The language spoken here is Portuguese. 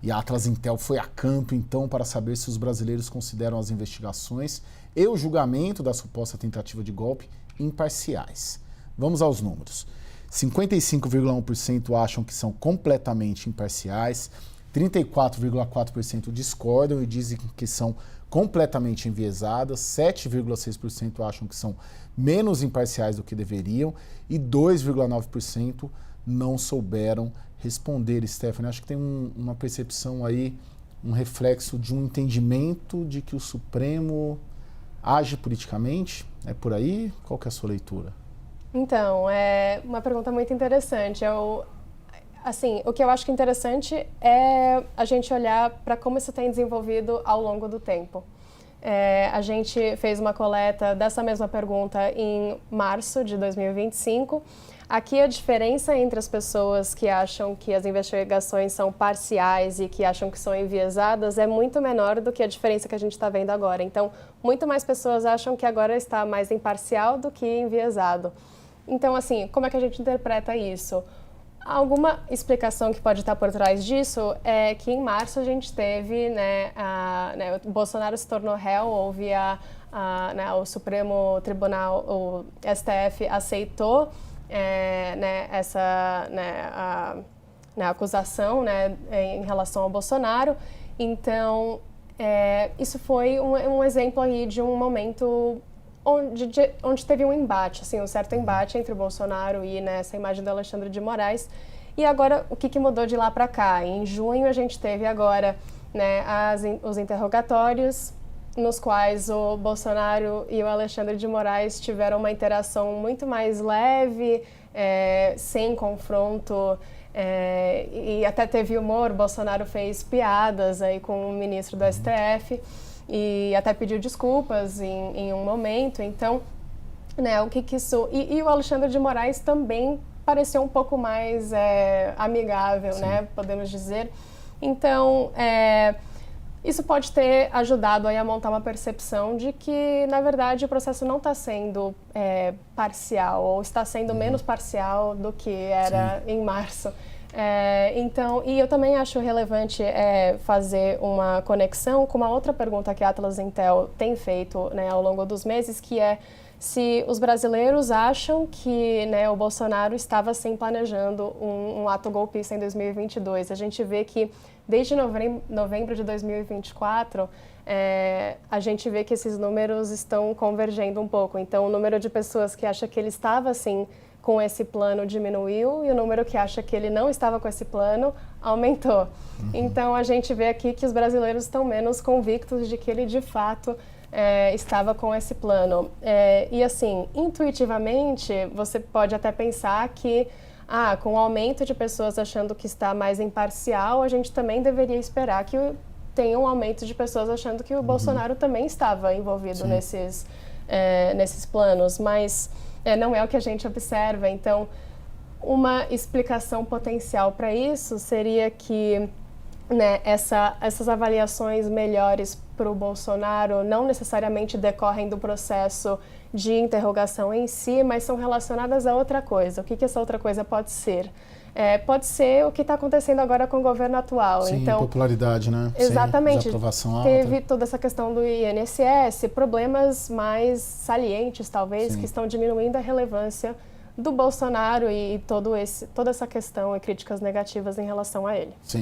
E a Atlas Intel foi a campo, então, para saber se os brasileiros consideram as investigações e o julgamento da suposta tentativa de golpe imparciais. Vamos aos números. 55,1% acham que são completamente imparciais, 34,4% discordam e dizem que são completamente enviesadas, 7,6% acham que são menos imparciais do que deveriam e 2,9% não souberam responder. Stephanie, acho que tem uma percepção aí, um reflexo de um entendimento de que o Supremo age politicamente. É por aí? Qual que é a sua leitura? Então, é uma pergunta muito interessante. Assim, o que eu acho que é interessante é a gente olhar para como isso tem desenvolvido ao longo do tempo. A gente fez uma coleta dessa mesma pergunta em março de 2025. Aqui a diferença entre as pessoas que acham que as investigações são parciais e que acham que são enviesadas é muito menor do que a diferença que a gente está vendo agora. Então, muito mais pessoas acham que agora está mais imparcial do que enviesado. Então, assim, como é que a gente interpreta isso? Alguma explicação que pode estar por trás disso é que em março a gente teve, o Bolsonaro se tornou réu, houve o Supremo Tribunal, o STF aceitou a acusação em relação ao Bolsonaro. Então, isso foi um exemplo aí de um momento onde teve um embate, assim, um certo embate entre o Bolsonaro e essa imagem do Alexandre de Moraes. E agora, o que mudou de lá para cá? Em junho, a gente teve agora os interrogatórios, nos quais o Bolsonaro e o Alexandre de Moraes tiveram uma interação muito mais leve, sem confronto, e até teve humor. Bolsonaro fez piadas aí com o ministro do STF, e até pediu desculpas em um momento. Então, o que isso... E o Alexandre de Moraes também pareceu um pouco mais amigável, podemos dizer. Então, isso pode ter ajudado aí a montar uma percepção de que, na verdade, o processo não está sendo parcial, ou está sendo menos parcial do que era em março. Então, e eu também acho relevante fazer uma conexão com uma outra pergunta que a Atlas Intel tem feito ao longo dos meses, que é se os brasileiros acham que o Bolsonaro estava sim planejando um ato golpista em 2022. A gente vê que desde novembro de 2024, a gente vê que esses números estão convergendo um pouco. Então, o número de pessoas que acha que ele estava assim com esse plano diminuiu e o número que acha que ele não estava com esse plano aumentou. Então, a gente vê aqui que os brasileiros estão menos convictos de que ele, de fato, estava com esse plano. E, assim, intuitivamente, você pode até pensar que, com o aumento de pessoas achando que está mais imparcial, a gente também deveria esperar que tenha um aumento de pessoas achando que o Bolsonaro também estava envolvido nesses planos. Mas não é o que a gente observa. Então, uma explicação potencial para isso seria que essas avaliações melhores para o Bolsonaro não necessariamente decorrem do processo de interrogação em si, mas são relacionadas a outra coisa. O que essa outra coisa pode ser? Pode ser o que está acontecendo agora com o governo atual. Sim, então, popularidade, né? Exatamente. Desaprovação alta. Teve toda essa questão do INSS, problemas mais salientes, talvez, que estão diminuindo a relevância do Bolsonaro e toda essa questão e críticas negativas em relação a ele. Sim.